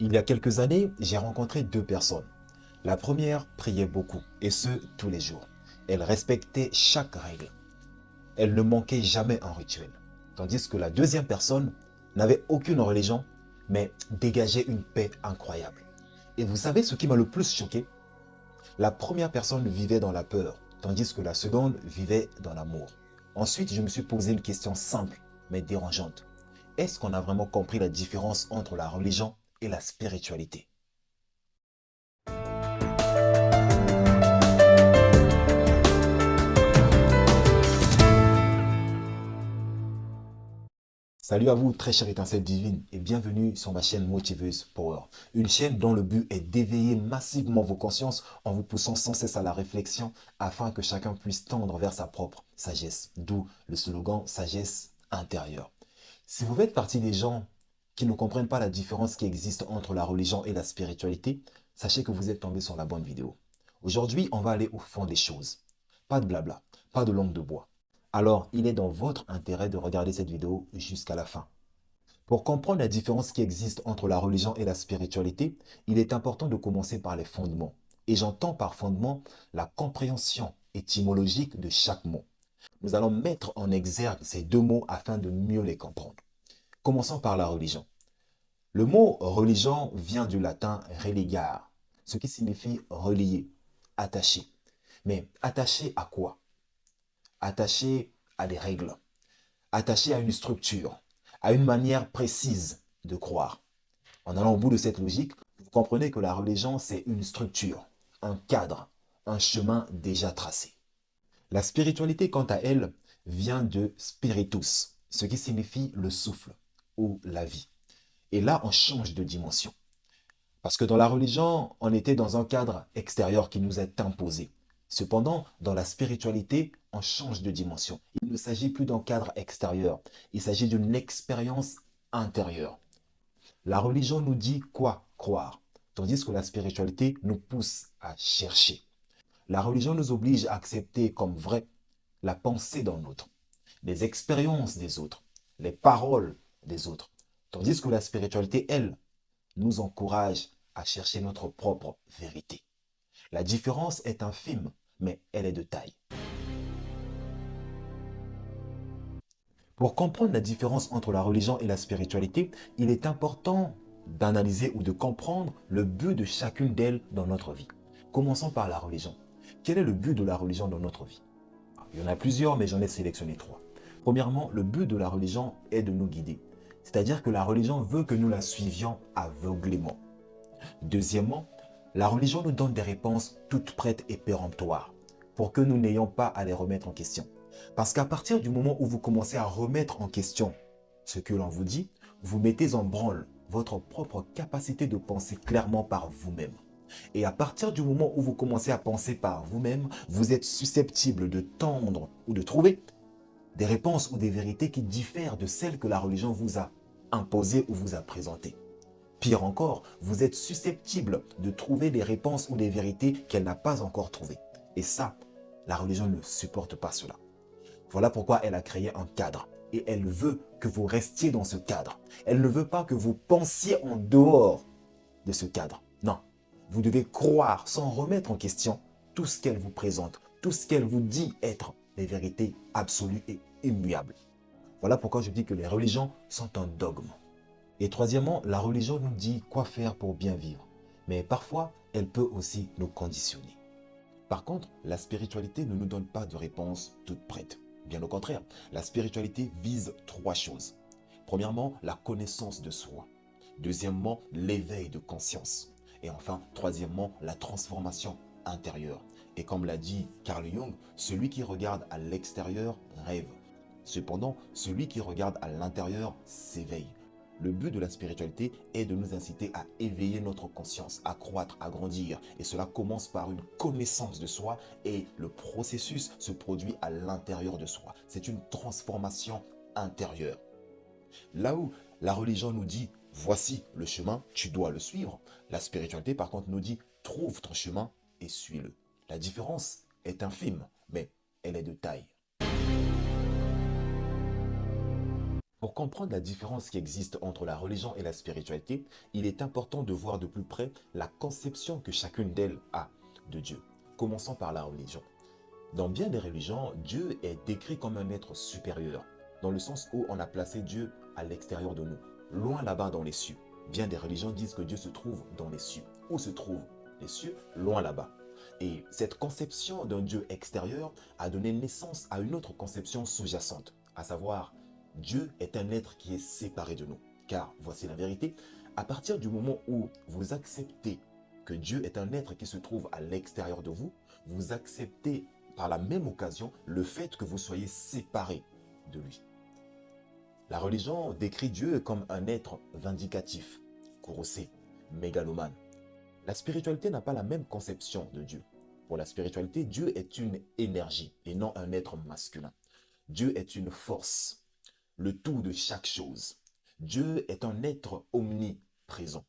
Il y a quelques années, j'ai rencontré deux personnes. La première priait beaucoup, et ce, tous les jours. Elle respectait chaque règle. Elle ne manquait jamais un rituel. Tandis que la deuxième personne n'avait aucune religion, mais dégageait une paix incroyable. Et vous savez ce qui m'a le plus choqué? La première personne vivait dans la peur, tandis que la seconde vivait dans l'amour. Ensuite, je me suis posé une question simple, mais dérangeante. Est-ce qu'on a vraiment compris la différence entre la religion et la spiritualité? Salut à vous, très chère étincelle divine, et bienvenue sur ma chaîne Motiveuse Power. Une chaîne dont le but est d'éveiller massivement vos consciences en vous poussant sans cesse à la réflexion afin que chacun puisse tendre vers sa propre sagesse. D'où le slogan sagesse intérieure. Si vous faites partie des gens qui ne comprennent pas la différence qui existe entre la religion et la spiritualité, sachez que vous êtes tombé sur la bonne vidéo. Aujourd'hui, on va aller au fond des choses. Pas de blabla, pas de langue de bois. Alors, il est dans votre intérêt de regarder cette vidéo jusqu'à la fin. Pour comprendre la différence qui existe entre la religion et la spiritualité, il est important de commencer par les fondements. Et j'entends par fondement la compréhension étymologique de chaque mot. Nous allons mettre en exergue ces deux mots afin de mieux les comprendre. Commençons par la religion. Le mot religion vient du latin religare, ce qui signifie relier, attaché. Mais attaché à quoi? Attaché à des règles, attaché à une structure, à une manière précise de croire. En allant au bout de cette logique, vous comprenez que la religion, c'est une structure, un cadre, un chemin déjà tracé. La spiritualité, quant à elle, vient de spiritus, ce qui signifie le souffle ou la vie. Et là, on change de dimension. Parce que dans la religion, on était dans un cadre extérieur qui nous est imposé. Cependant, dans la spiritualité, on change de dimension. Il ne s'agit plus d'un cadre extérieur. Il s'agit d'une expérience intérieure. La religion nous dit quoi croire, tandis que la spiritualité nous pousse à chercher. La religion nous oblige à accepter comme vrai la pensée d'un autre, les expériences des autres, les paroles des autres, tandis que la spiritualité, elle, nous encourage à chercher notre propre vérité. La différence est infime, mais elle est de taille. Pour comprendre la différence entre la religion et la spiritualité, il est important d'analyser ou de comprendre le but de chacune d'elles dans notre vie. Commençons par la religion. Quel est le but de la religion dans notre vie? Il y en a plusieurs, mais j'en ai sélectionné trois. Premièrement, le but de la religion est de nous guider. C'est-à-dire que la religion veut que nous la suivions aveuglément. Deuxièmement, la religion nous donne des réponses toutes prêtes et péremptoires pour que nous n'ayons pas à les remettre en question. Parce qu'à partir du moment où vous commencez à remettre en question ce que l'on vous dit, vous mettez en branle votre propre capacité de penser clairement par vous-même. Et à partir du moment où vous commencez à penser par vous-même, vous êtes susceptible de tendre ou de trouver des réponses ou des vérités qui diffèrent de celles que la religion vous a imposées ou vous a présentées. Pire encore, vous êtes susceptible de trouver des réponses ou des vérités qu'elle n'a pas encore trouvées. Et ça, la religion ne supporte pas cela. Voilà pourquoi elle a créé un cadre. Et elle veut que vous restiez dans ce cadre. Elle ne veut pas que vous pensiez en dehors de ce cadre. Non, vous devez croire sans remettre en question tout ce qu'elle vous présente, tout ce qu'elle vous dit être les vérités absolues et immuables. Voilà pourquoi je dis que les religions sont un dogme. Et troisièmement, la religion nous dit quoi faire pour bien vivre. Mais parfois, elle peut aussi nous conditionner. Par contre, la spiritualité ne nous donne pas de réponse toute prête. Bien au contraire, la spiritualité vise trois choses. Premièrement, la connaissance de soi. Deuxièmement, l'éveil de conscience. Et enfin, troisièmement, la transformation intérieure. Et comme l'a dit Carl Jung, celui qui regarde à l'extérieur rêve. Cependant, celui qui regarde à l'intérieur s'éveille. Le but de la spiritualité est de nous inciter à éveiller notre conscience, à croître, à grandir. Et cela commence par une connaissance de soi et le processus se produit à l'intérieur de soi. C'est une transformation intérieure. Là où la religion nous dit, voici le chemin, tu dois le suivre. La spiritualité, par contre, nous dit, trouve ton chemin et suis-le. La différence est infime, mais elle est de taille. Pour comprendre la différence qui existe entre la religion et la spiritualité, il est important de voir de plus près la conception que chacune d'elles a de Dieu. Commençons par la religion. Dans bien des religions, Dieu est décrit comme un être supérieur, dans le sens où on a placé Dieu à l'extérieur de nous, loin là-bas dans les cieux. Bien des religions disent que Dieu se trouve dans les cieux. Où se trouvent les cieux? Loin là-bas. Et cette conception d'un Dieu extérieur a donné naissance à une autre conception sous-jacente, à savoir Dieu est un être qui est séparé de nous. Car voici la vérité, à partir du moment où vous acceptez que Dieu est un être qui se trouve à l'extérieur de vous, vous acceptez par la même occasion le fait que vous soyez séparés de lui. La religion décrit Dieu comme un être vindicatif, courroucé, mégalomane. La spiritualité n'a pas la même conception de Dieu. Pour la spiritualité, Dieu est une énergie et non un être masculin. Dieu est une force, le tout de chaque chose. Dieu est un être omniprésent.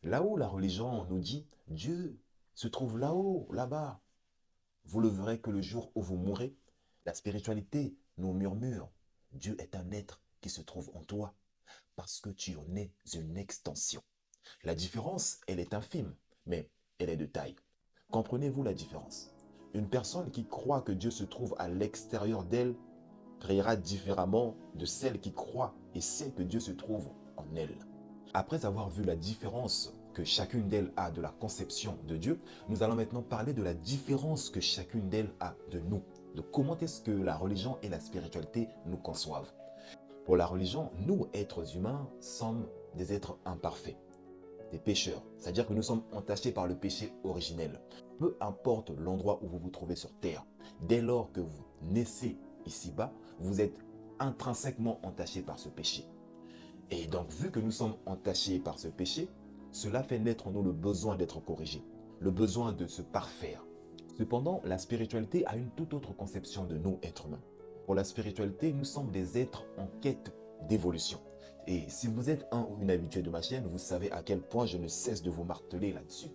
Là où la religion nous dit Dieu se trouve là-haut, là-bas, vous le verrez que le jour où vous mourrez, la spiritualité nous murmure Dieu est un être qui se trouve en toi parce que tu en es une extension. La différence, elle est infime, mais elle est de taille. Comprenez-vous la différence? Une personne qui croit que Dieu se trouve à l'extérieur d'elle priera différemment de celle qui croit et sait que Dieu se trouve en elle. Après avoir vu la différence que chacune d'elles a de la conception de Dieu, nous allons maintenant parler de la différence que chacune d'elles a de nous, de comment est-ce que la religion et la spiritualité nous conçoivent. Pour la religion, nous, êtres humains, sommes des êtres imparfaits, des pécheurs, c'est-à-dire que nous sommes entachés par le péché originel. Peu importe l'endroit où vous vous trouvez sur terre, dès lors que vous naissez ici-bas, vous êtes intrinsèquement entaché par ce péché. Et donc, vu que nous sommes entachés par ce péché, cela fait naître en nous le besoin d'être corrigé, le besoin de se parfaire. Cependant, la spiritualité a une toute autre conception de nous, êtres humains. Pour la spiritualité, nous sommes des êtres en quête d'évolution. Et si vous êtes un ou une habituée de ma chaîne, vous savez à quel point je ne cesse de vous marteler là-dessus.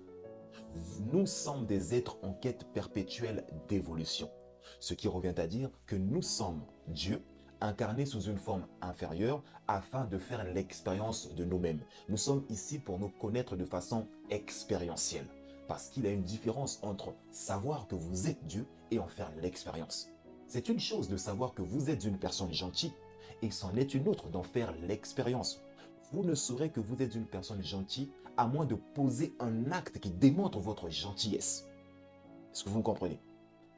Nous sommes des êtres en quête perpétuelle d'évolution. Ce qui revient à dire que nous sommes Dieu, incarnés sous une forme inférieure afin de faire l'expérience de nous-mêmes. Nous sommes ici pour nous connaître de façon expérientielle. Parce qu'il y a une différence entre savoir que vous êtes Dieu et en faire l'expérience. C'est une chose de savoir que vous êtes une personne gentille et c'en est une autre d'en faire l'expérience. Vous ne saurez que vous êtes une personne gentille à moins de poser un acte qui démontre votre gentillesse. Est-ce que vous me comprenez?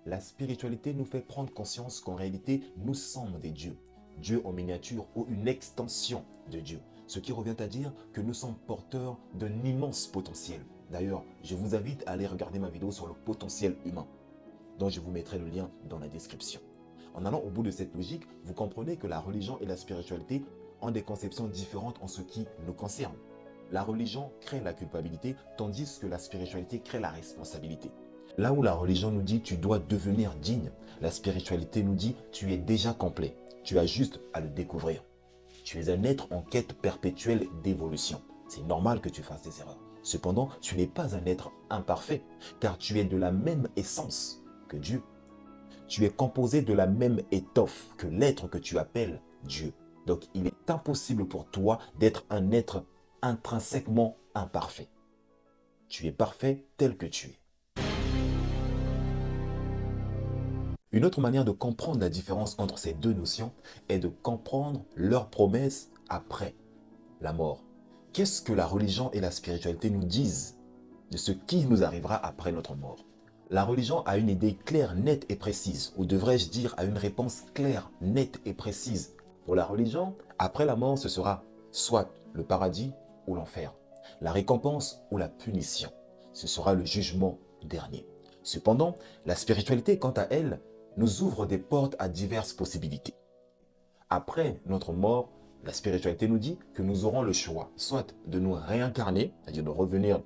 La spiritualité nous fait prendre conscience qu'en réalité, nous sommes des dieux. Dieu en miniature ou une extension de Dieu. Ce qui revient à dire que nous sommes porteurs d'un immense potentiel. D'ailleurs, je vous invite à aller regarder ma vidéo sur le potentiel humain, dont je vous mettrai le lien dans la description. En allant au bout de cette logique, vous comprenez que la religion et la spiritualité ont des conceptions différentes en ce qui nous concerne. La religion crée la culpabilité, tandis que la spiritualité crée la responsabilité. Là où la religion nous dit tu dois devenir digne, la spiritualité nous dit tu es déjà complet, tu as juste à le découvrir. Tu es un être en quête perpétuelle d'évolution. C'est normal que tu fasses des erreurs. Cependant, tu n'es pas un être imparfait, car tu es de la même essence que Dieu. Tu es composé de la même étoffe que l'être que tu appelles Dieu. Donc, il est impossible pour toi d'être un être intrinsèquement imparfait. Tu es parfait tel que tu es. Une autre manière de comprendre la différence entre ces deux notions est de comprendre leurs promesses après la mort. Qu'est-ce que la religion et la spiritualité nous disent de ce qui nous arrivera après notre mort? La religion a une idée claire, nette et précise, ou devrais-je dire a une réponse claire, nette et précise. Pour la religion, après la mort, ce sera soit le paradis ou l'enfer, la récompense ou la punition. Ce sera le jugement dernier. Cependant, la spiritualité, quant à elle, nous ouvre des portes à diverses possibilités. Après notre mort, la spiritualité nous dit que nous aurons le choix, soit de nous réincarner, c'est-à-dire de revenir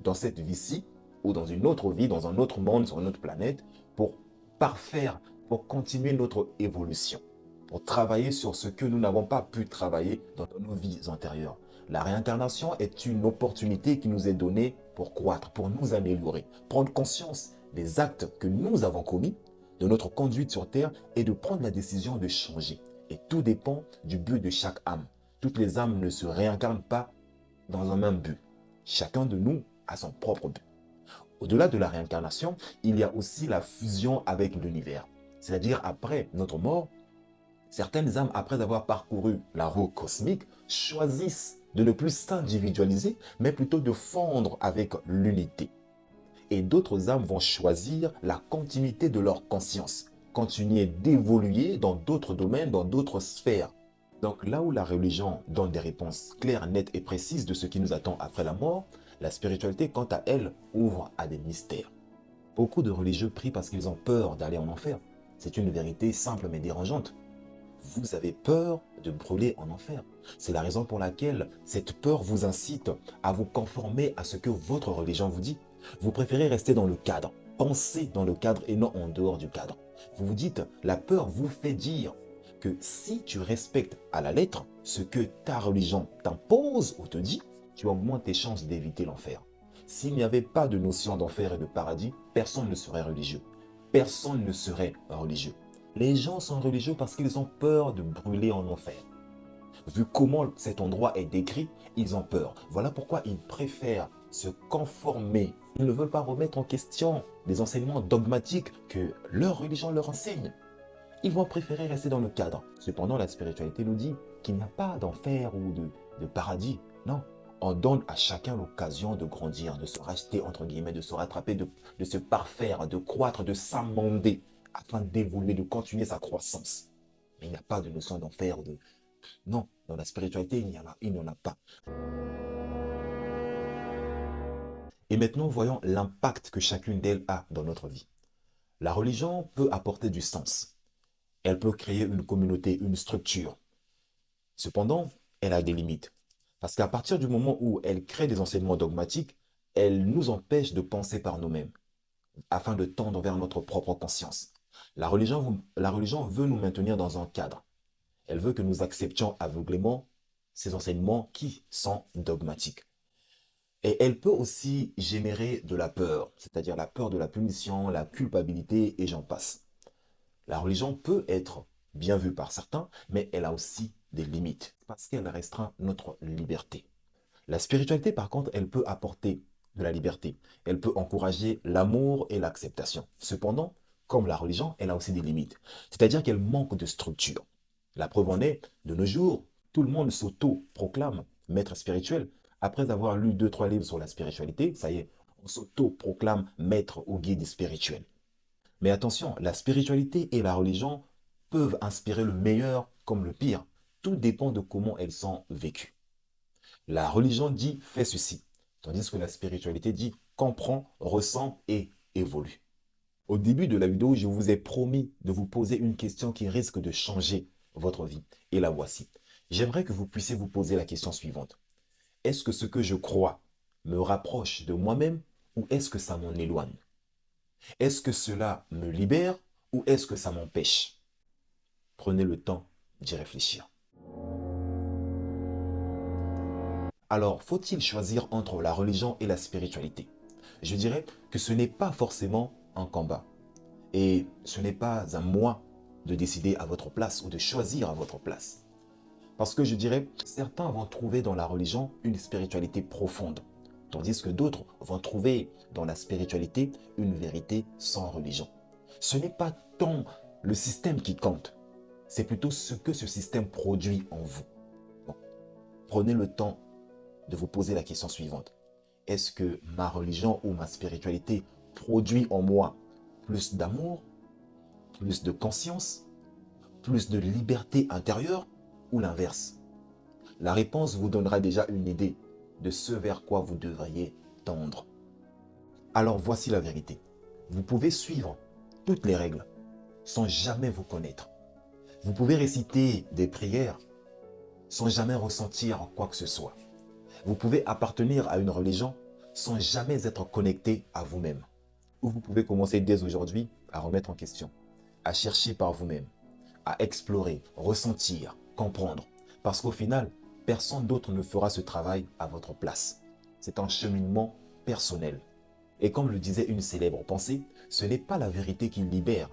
dans cette vie-ci, ou dans une autre vie, dans un autre monde, sur une autre planète, pour parfaire, pour continuer notre évolution, pour travailler sur ce que nous n'avons pas pu travailler dans nos vies antérieures. La réincarnation est une opportunité qui nous est donnée pour croître, pour nous améliorer, prendre conscience des actes que nous avons commis, de notre conduite sur Terre et de prendre la décision de changer. Et tout dépend du but de chaque âme. Toutes les âmes ne se réincarnent pas dans un même but. Chacun de nous a son propre but. Au-delà de la réincarnation, il y a aussi la fusion avec l'univers. C'est-à-dire après notre mort, certaines âmes, après avoir parcouru la roue cosmique, choisissent de ne plus s'individualiser, mais plutôt de fondre avec l'unité. Et d'autres âmes vont choisir la continuité de leur conscience, continuer d'évoluer dans d'autres domaines, dans d'autres sphères. Donc là où la religion donne des réponses claires, nettes et précises de ce qui nous attend après la mort, la spiritualité, quant à elle, ouvre à des mystères. Beaucoup de religieux prient parce qu'ils ont peur d'aller en enfer. C'est une vérité simple mais dérangeante. Vous avez peur de brûler en enfer. C'est la raison pour laquelle cette peur vous incite à vous conformer à ce que votre religion vous dit. Vous préférez rester dans le cadre, penser dans le cadre et non en dehors du cadre. Vous vous dites, la peur vous fait dire que si tu respectes à la lettre ce que ta religion t'impose ou te dit, tu augmentes tes chances d'éviter l'enfer. S'il n'y avait pas de notion d'enfer et de paradis, personne ne serait religieux. Personne ne serait religieux. Les gens sont religieux parce qu'ils ont peur de brûler en enfer. Vu comment cet endroit est décrit, ils ont peur. Voilà pourquoi ils préfèrent se conformer. Ils ne veulent pas remettre en question les enseignements dogmatiques que leur religion leur enseigne. Ils vont préférer rester dans le cadre. Cependant, la spiritualité nous dit qu'il n'y a pas d'enfer ou de paradis. Non, on donne à chacun l'occasion de grandir, de se racheter, entre guillemets, de se rattraper, de se parfaire, de croître, de s'amender, afin d'évoluer, de continuer sa croissance. Mais il n'y a pas de notion d'enfer. Non, dans la spiritualité, il n'y en a pas. Et maintenant, voyons l'impact que chacune d'elles a dans notre vie. La religion peut apporter du sens. Elle peut créer une communauté, une structure. Cependant, elle a des limites. Parce qu'à partir du moment où elle crée des enseignements dogmatiques, elle nous empêche de penser par nous-mêmes, afin de tendre vers notre propre conscience. La religion veut nous maintenir dans un cadre. Elle veut que nous acceptions aveuglément ces enseignements qui sont dogmatiques. Et elle peut aussi générer de la peur, c'est-à-dire la peur de la punition, la culpabilité et j'en passe. La religion peut être bien vue par certains, mais elle a aussi des limites parce qu'elle restreint notre liberté. La spiritualité, par contre, elle peut apporter de la liberté. Elle peut encourager l'amour et l'acceptation. Cependant, comme la religion, elle a aussi des limites. C'est-à-dire qu'elle manque de structure. La preuve en est, de nos jours, tout le monde s'auto-proclame maître spirituel. Après avoir lu 2, 3 livres sur la spiritualité, ça y est, on s'auto-proclame maître ou guide spirituel. Mais attention, la spiritualité et la religion peuvent inspirer le meilleur comme le pire. Tout dépend de comment elles sont vécues. La religion dit fais ceci, tandis que la spiritualité dit comprends, ressens et évolue. Au début de la vidéo, je vous ai promis de vous poser une question qui risque de changer votre vie. Et la voici. J'aimerais que vous puissiez vous poser la question suivante. Est-ce que ce que je crois me rapproche de moi-même ou est-ce que ça m'en éloigne? Est-ce que cela me libère ou est-ce que ça m'empêche? Prenez le temps d'y réfléchir. Alors, faut-il choisir entre la religion et la spiritualité? Je dirais que ce n'est pas forcément un combat. Et ce n'est pas à moi de décider à votre place ou de choisir à votre place. Parce que je dirais, certains vont trouver dans la religion une spiritualité profonde, tandis que d'autres vont trouver dans la spiritualité une vérité sans religion. Ce n'est pas tant le système qui compte, c'est plutôt ce que ce système produit en vous. Bon, prenez le temps de vous poser la question suivante. Est-ce que ma religion ou ma spiritualité produit en moi plus d'amour, plus de conscience, plus de liberté intérieure ou l'inverse? La réponse vous donnera déjà une idée de ce vers quoi vous devriez tendre. Alors voici la vérité. Vous pouvez suivre toutes les règles sans jamais vous connaître. Vous pouvez réciter des prières sans jamais ressentir quoi que ce soit. Vous pouvez appartenir à une religion sans jamais être connecté à vous-même. Ou vous pouvez commencer dès aujourd'hui à remettre en question, à chercher par vous-même, à explorer, ressentir, comprendre. Parce qu'au final, personne d'autre ne fera ce travail à votre place. C'est un cheminement personnel. Et comme le disait une célèbre pensée, ce n'est pas la vérité qui libère,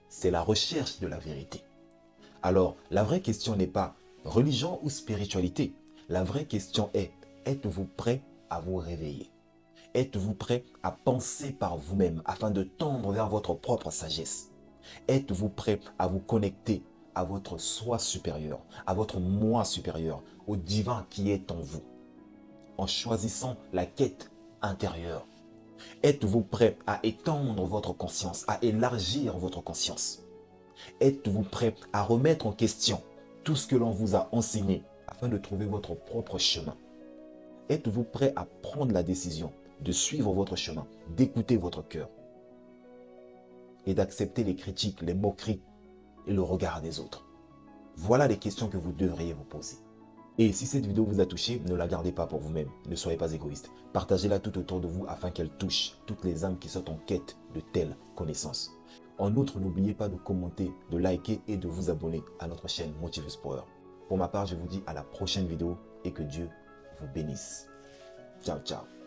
c'est la recherche de la vérité. Alors, la vraie question n'est pas religion ou spiritualité. La vraie question est, êtes-vous prêt à vous réveiller? Êtes-vous prêt à penser par vous-même afin de tendre vers votre propre sagesse? Êtes-vous prêt à vous connecter à votre soi supérieur, à votre moi supérieur, au divin qui est en vous, en choisissant la quête intérieure? Êtes-vous prêt à étendre votre conscience, à élargir votre conscience? Êtes-vous prêt à remettre en question tout ce que l'on vous a enseigné afin de trouver votre propre chemin? Êtes-vous prêt à prendre la décision de suivre votre chemin, d'écouter votre cœur et d'accepter les critiques, les moqueries et le regard des autres? Voilà les questions que vous devriez vous poser. Et si cette vidéo vous a touché, ne la gardez pas pour vous-même. Ne soyez pas égoïste. Partagez-la tout autour de vous afin qu'elle touche toutes les âmes qui sont en quête de telles connaissances. En outre, n'oubliez pas de commenter, de liker et de vous abonner à notre chaîne Motivus Power. Pour ma part, je vous dis à la prochaine vidéo et que Dieu vous bénisse. Ciao, ciao.